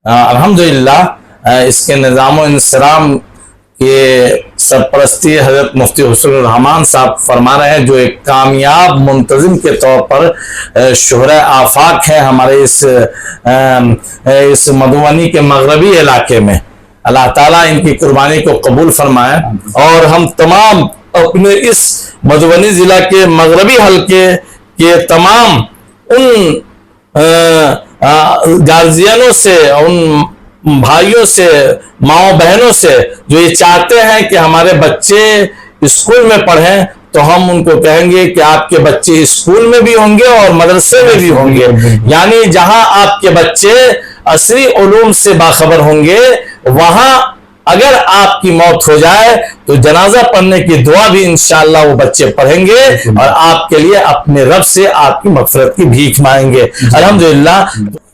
الحمدللہ اس کے نظام و انصرام کے سرپرستی حضرت مفتی حسن الرحمان صاحب فرما رہے ہیں، جو ایک کامیاب منتظم کے طور پر شہرۂ آفاق ہے ہمارے اس مدھوبنی کے مغربی علاقے میں۔ اللہ تعالیٰ ان کی قربانی کو قبول فرمائے، اور ہم تمام اپنے اس مدھوبنی ضلع کے مغربی حلقے کے تمام ان گارجینوں سے، ان بھائیوں سے، ماؤں بہنوں سے جو یہ چاہتے ہیں کہ ہمارے بچے اسکول میں پڑھیں، تو ہم ان کو کہیں گے کہ آپ کے بچے اسکول میں بھی ہوں گے اور مدرسے میں بھی ہوں گے، یعنی جہاں آپ کے بچے عصری علوم سے باخبر ہوں گے، وہاں اگر آپ کی موت ہو جائے تو جنازہ پڑھنے کی دعا بھی انشاءاللہ وہ بچے پڑھیں گے، اور آپ کے لیے اپنے رب سے آپ کی مغفرت کی بھیک مانگیں گے۔ الحمدللہ۔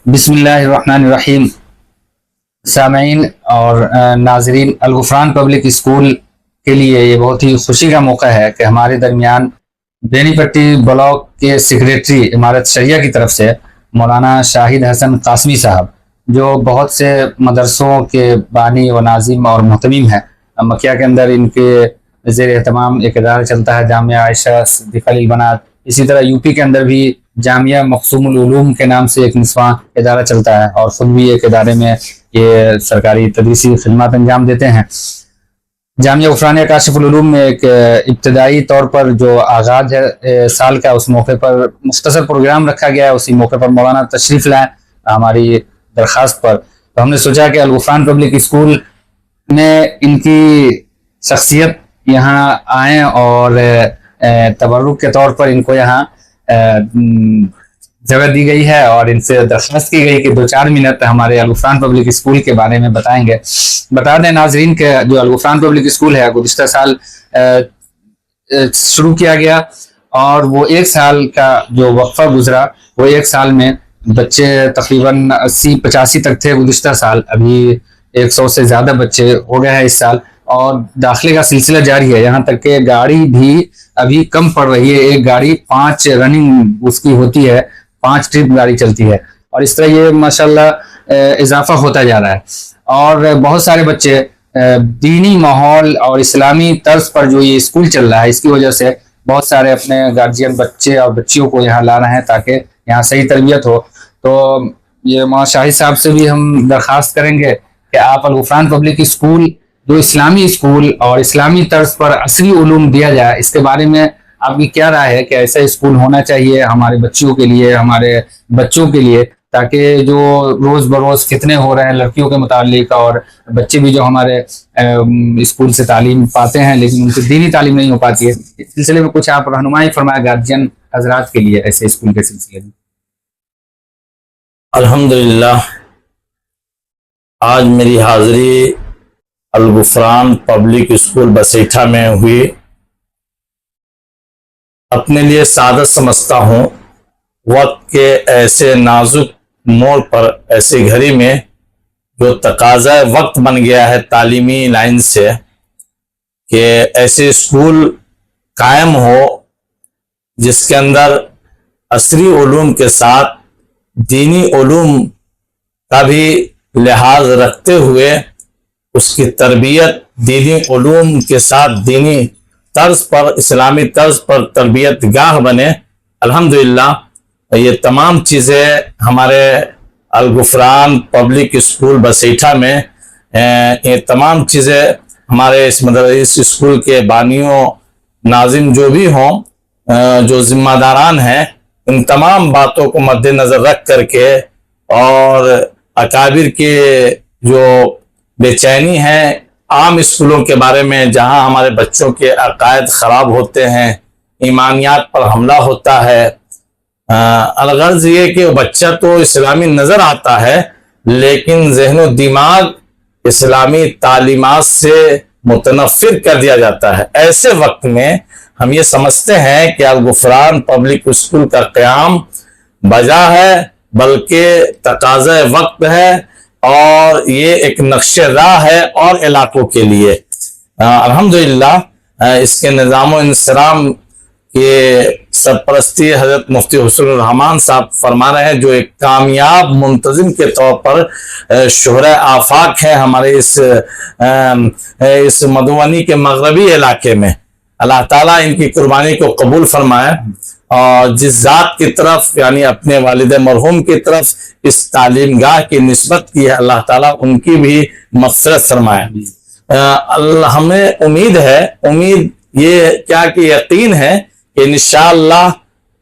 بسم اللہ الرحمن الرحیم۔ سامعین اور ناظرین، الغفران پبلک اسکول کے لیے یہ بہت ہی خوشی کا موقع ہے کہ ہمارے درمیان بینی پٹی بلاک کے سیکریٹری امارت شریعہ کی طرف سے مولانا شاہد حسن قاسمی صاحب، جو بہت سے مدرسوں کے بانی و ناظم اور محتمیم ہیں۔ مکیہ کے اندر ان کے زیر اہتمام ایک ادارہ چلتا ہے، جامعہ عائشہ صدیقہ للبنات۔ اسی طرح یو پی کے اندر بھی جامعہ مقصوم العلوم کے نام سے ایک نسواں ادارہ چلتا ہے، اور خود بھی ایک ادارے میں یہ سرکاری تدریسی خدمات انجام دیتے ہیں۔ جامعہ غفرانیہ کاشف العلوم میں ایک ابتدائی طور پر جو آغاز ہے سال کا، اس موقع پر مختصر پروگرام رکھا گیا ہے۔ اسی موقع پر مولانا تشریف لائیں ہماری درخواست پر، تو ہم نے سوچا کہ الغفران پبلک اسکول میں ان کی شخصیت یہاں آئیں، اور تبرک کے طور پر ان کو یہاں جگہ دی گئی ہے، اور ان سے درخواست کی گئی کہ 2-4 منٹ ہمارے الغفران پبلک اسکول کے بارے میں بتائیں گے۔ بتا دیں ناظرین کہ جو الغفران پبلک اسکول ہے گزشتہ سال شروع کیا گیا، اور وہ 1 سال کا جو وقفہ گزرا، وہ 1 سال میں بچے تقریباً 80-85 تک تھے گزشتہ سال، ابھی 100 سے زیادہ بچے ہو گئے ہیں اس سال، اور داخلے کا سلسلہ جاری ہے، یہاں تک کہ گاڑی بھی ابھی کم پڑ رہی ہے۔ ایک گاڑی 5 رننگ اس کی ہوتی ہے، 5 ٹرپ گاڑی چلتی ہے، اور اس طرح یہ ماشاءاللہ اضافہ ہوتا جا رہا ہے۔ اور بہت سارے بچے دینی ماحول اور اسلامی طرز پر جو یہ اسکول چل رہا ہے، اس کی وجہ سے بہت سارے اپنے گارجین بچے اور بچیوں کو یہاں لا رہے ہیں تاکہ یہاں صحیح تربیت ہو۔ تو یہ مولانا شاہد صاحب سے بھی ہم درخواست کریں گے کہ آپ الغفران پبلک اسکول جو اسلامی اسکول اور اسلامی طرز پر عصری علوم دیا جائے، اس کے بارے میں آپ کی کیا رائے ہے کہ ایسا اسکول ہونا چاہیے ہمارے بچیوں کے لیے، ہمارے بچوں کے لیے، تاکہ جو روز بروز فتنے ہو رہے ہیں لڑکیوں کے متعلق، اور بچے بھی جو ہمارے اسکول سے تعلیم پاتے ہیں لیکن ان کی دینی تعلیم نہیں ہو پاتی ہے، اس سلسلے میں کچھ آپ رہنمائی فرمائیں گارجین حضرات کے لیے ایسے اسکول کے سلسلے میں۔ الحمدللہ، آج میری حاضری الغفران پبلک اسکول بسیٹھا میں ہوئی۔ اپنے لیے سعادت سمجھتا ہوں وقت کے ایسے نازک موڑ پر، ایسے گھڑی میں جو تقاضا وقت بن گیا ہے تعلیمی لائن سے، کہ ایسے اسکول قائم ہو جس کے اندر عصری علوم کے ساتھ دینی علوم کا بھی لحاظ رکھتے ہوئے اس کی تربیت دینی علوم کے ساتھ دینی طرز پر، اسلامی طرز پر تربیت گاہ بنے۔ الحمدللہ یہ تمام چیزیں ہمارے الغفران پبلک اسکول بسیٹھا میں، یہ تمام چیزیں ہمارے اس اسکول کے بانیوں ناظم جو بھی ہوں، جو ذمہ داران ہیں، ان تمام باتوں کو مد نظر رکھ کر کے، اور اکابر کے جو بے چینی ہے عام اسکولوں کے بارے میں، جہاں ہمارے بچوں کے عقائد خراب ہوتے ہیں، ایمانیات پر حملہ ہوتا ہے، الغرض یہ کہ بچہ تو اسلامی نظر آتا ہے لیکن ذہن و دماغ اسلامی تعلیمات سے متنفر کر دیا جاتا ہے۔ ایسے وقت میں ہم یہ سمجھتے ہیں کہ الغفران پبلک اسکول کا قیام بجا ہے، بلکہ تقاضا وقت ہے، اور یہ ایک نقش راہ ہے اور علاقوں کے لیے۔ الحمدللہ اس کے نظام و انصرام کے سرپرستی حضرت مفتی حسن الرحمان صاحب فرما رہے ہیں، جو ایک کامیاب منتظم کے طور پر شہرۂ آفاق ہے ہمارے اس مدھوبنی کے مغربی علاقے میں۔ اللہ تعالیٰ ان کی قربانی کو قبول فرمائے، اور جس ذات کی طرف یعنی اپنے والد مرحوم کی طرف اس تعلیم گاہ کی نسبت کی ہے، اللہ تعالیٰ ان کی بھی مغفرت فرمائے۔ ہمیں امید یہ کیا کہ یقین ہے کہ انشاءاللہ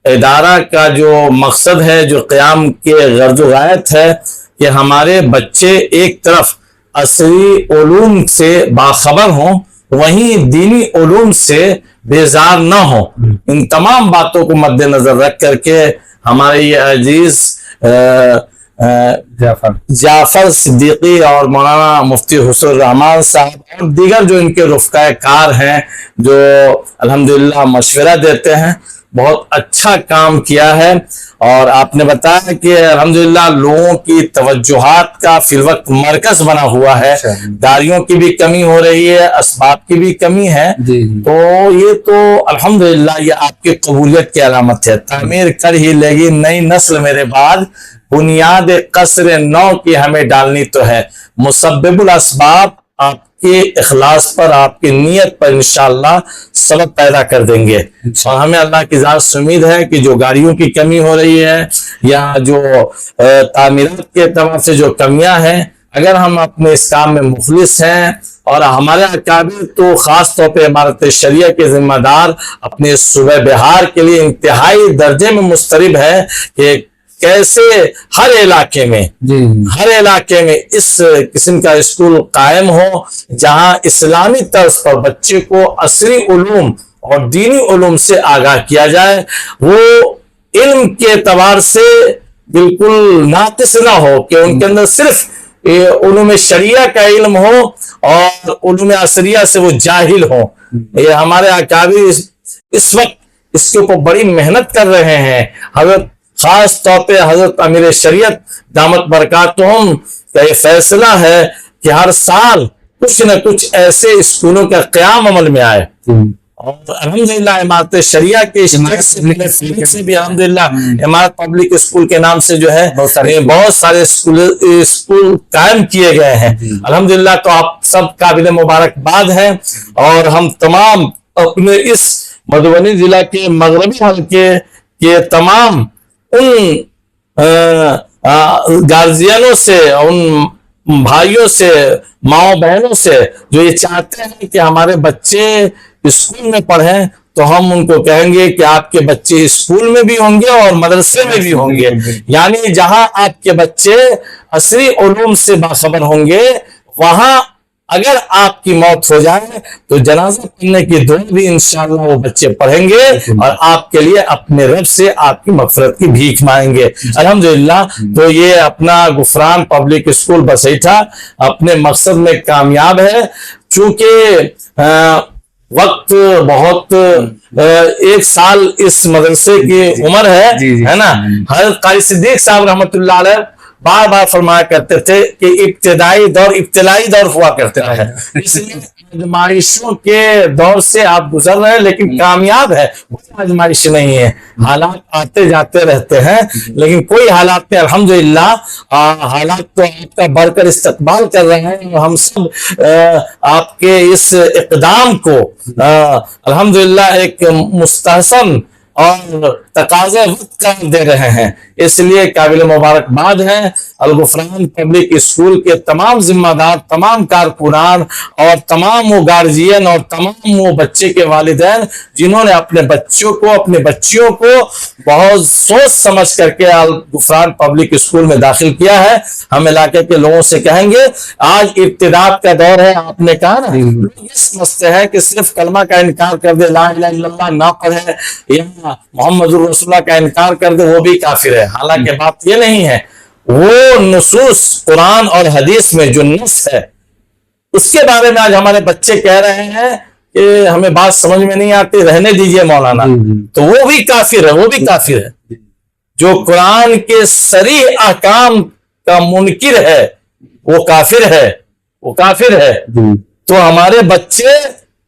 ادارہ کا جو مقصد ہے، جو قیام کے غرض و غایت ہے کہ ہمارے بچے ایک طرف عصری علوم سے باخبر ہوں، وہیں دینی علوم سے بیزار نہ ہوں۔ ان تمام باتوں کو مد نظر رکھ کر کے ہمارے یہ عزیز جعفر صدیقی اور مولانا مفتی حسن الرحمان صاحب اور دیگر جو ان کے رفقا کار ہیں، جو الحمدللہ مشورہ دیتے ہیں، بہت اچھا کام کیا ہے۔ اور آپ نے بتایا کہ الحمدللہ لوگوں کی توجہات کا فی الوقت مرکز بنا ہوا ہے، گاڑیوں کی بھی کمی ہو رہی ہے، اسباب کی بھی کمی ہے، تو یہ تو الحمدللہ یہ آپ کی قبولیت کی علامت ہے۔ تعمیر کر ہی لے گی نئی نسل میرے بعد، بنیاد قصر نو کی ہمیں ڈالنی تو ہے۔ مسبب الاسباب آپ کے اخلاص پر، آپ کی نیت پر انشاءاللہ سبب پیدا کر دیں گے، اور ہمیں اللہ کی ذات سے امید ہے کہ جو گاڑیوں کی کمی ہو رہی ہے یا جو تعمیرات کے اعتبار سے جو کمیاں ہیں، اگر ہم اپنے اس کام میں مخلص ہیں، اور ہمارے اکابر تو خاص طور پہ عمارت شریعہ کے ذمہ دار اپنے صوبہ بہار کے لیے انتہائی درجے میں مضطرب ہے کہ کیسے ہر علاقے میں اس قسم کا اسکول قائم ہو، جہاں اسلامی طرز پر بچے کو عصری علوم اور دینی علوم سے آگاہ کیا جائے، وہ علم کے اعتبار سے بالکل ناقص نہ ہو کہ ان کے اندر صرف علوم شریعہ کا علم ہو اور علوم عصریہ سے وہ جاہل ہو۔ یہ ہمارے اکابر اس وقت اس کے اوپر بڑی محنت کر رہے ہیں۔ خاص طور پہ حضرت امیر شریعت دامت برکاتہم کا یہ فیصلہ ہے کہ ہر سال کچھ نہ کچھ ایسے اسکولوں کا قیام عمل میں آئے، اور الحمدللہ عمارت شریعہ کے سے بھی الحمدللہ عمارت پبلک اسکول کے نام سے جو ہے بہت سارے اسکول قائم کیے گئے ہیں الحمدللہ۔ تو آپ سب قابل مبارکباد ہیں، اور ہم تمام اپنے اس مدھوبنی ضلع کے مغربی حلقے کے تمام ان گارجینوں سے، ان بھائیوں سے، ماؤں بہنوں سے جو یہ چاہتے ہیں کہ ہمارے بچے اسکول میں پڑھیں، تو ہم ان کو کہیں گے کہ آپ کے بچے اسکول میں بھی ہوں گے اور مدرسے میں بھی ہوں گے، یعنی جہاں آپ کے بچے عصری علوم سے باخبر ہوں گے، وہاں اگر آپ کی موت ہو جائے تو جنازہ پڑھنے کی دعا بھی انشاءاللہ وہ بچے پڑھیں گے، اور آپ کے لیے اپنے رب سے آپ کی مغفرت کی بھیک مانگیں گے الحمدللہ۔ تو یہ اپنا غفران پبلک اسکول بسیٹھا اپنے مقصد میں کامیاب ہے، چونکہ وقت بہت ایک سال اس مدرسے کی عمر ہے نا۔ حضرت قاری صدیق صاحب رحمۃ اللہ علیہ بار بار فرمایا کرتے تھے کہ ابتدائی دور ہوا کرتے ہیں، اس لیے آزمائشوں کے دور سے آپ گزر رہے ہیں، لیکن کامیاب ہے، کوئی آزمائش نہیں ہے، حالات آتے جاتے رہتے ہیں، لیکن کوئی حالات میں الحمدللہ حالات تو آپ کا بڑھ کر استقبال کر رہے ہیں، ہم سب آپ کے اس اقدام کو الحمدللہ ایک مستحسن اور تقاضا وقت قرار دے رہے ہیں، اس لیے قابل مبارکباد ہے۔ الغفران پبلک اسکول کے تمام ذمہ دار، تمام کارکنان اور تمام وہ گارجین اور تمام وہ بچے کے والدین جنہوں نے اپنے بچوں کو، اپنے بچیوں کو بہت سوچ سمجھ کر کے الغفران پبلک اسکول میں داخل کیا ہے، ہم علاقے کے لوگوں سے کہیں گے آج ابتداء کا دور ہے۔ آپ نے کہا نا، لوگ یہ سمجھتے ہیں کہ صرف کلمہ کا انکار کر دے، لا الہ الا اللہ نہ پڑھے یا محمد رسول اللہ کا انکار کر دے وہ بھی کافر ہے، حالانکہ بات یہ نہیں ہے۔ وہ نصوص قرآن اور حدیث میں جو نص ہے اس کے بارے میں آج ہمارے بچے کہہ رہے ہیں کہ ہمیں بات سمجھ میں نہیں آتی، رہنے دیجئے مولانا، تو وہ بھی کافر ہے، جو قرآن کے صریح احکام کا منکر ہے وہ کافر ہے۔ تو ہمارے بچے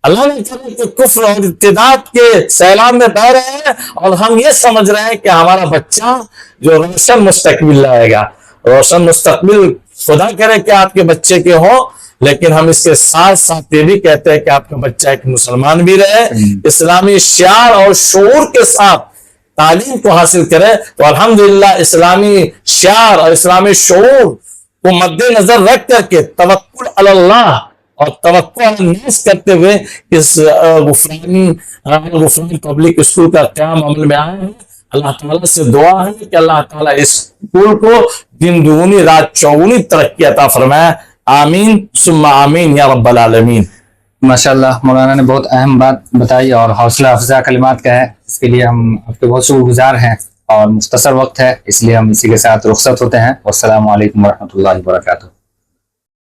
اللہ نے کرے کہ کفر اور ارتداد کے سیلاب میں بہ رہے ہیں اور ہم یہ سمجھ رہے ہیں کہ ہمارا بچہ جو روشن مستقبل لائے گا، روشن مستقبل خدا کرے کہ آپ کے بچے کے ہو، لیکن ہم اس کے ساتھ ساتھ یہ بھی کہتے ہیں کہ آپ کا بچہ ایک مسلمان بھی رہے، اسلامی شعار اور شعور کے ساتھ تعلیم کو حاصل کرے۔ تو الحمدللہ اسلامی شعار اور اسلامی شعور کو مد نظر رکھ کر کے توکل علی اللہ اور توکل علی الناس کرتے ہوئے اس غفران پبلک اسکول کا قیام عمل میں آئے ہیں۔ اللہ تعالیٰ سے دعا ہے کہ اللہ تعالیٰ اس اسکول کو دن دگنی رات چوگنی ترقی عطا فرمائے، آمین ثم آمین یا رب العالمین۔ ماشاءاللہ مولانا نے بہت اہم بات بتائی اور حوصلہ افزا کلمات کا ہے، اس کے لیے ہم آپ کے بہت شکر گزار ہیں، اور مختصر وقت ہے اس لیے ہم اسی کے ساتھ رخصت ہوتے ہیں۔ والسلام علیکم ورحمۃ اللہ وبرکاتہ۔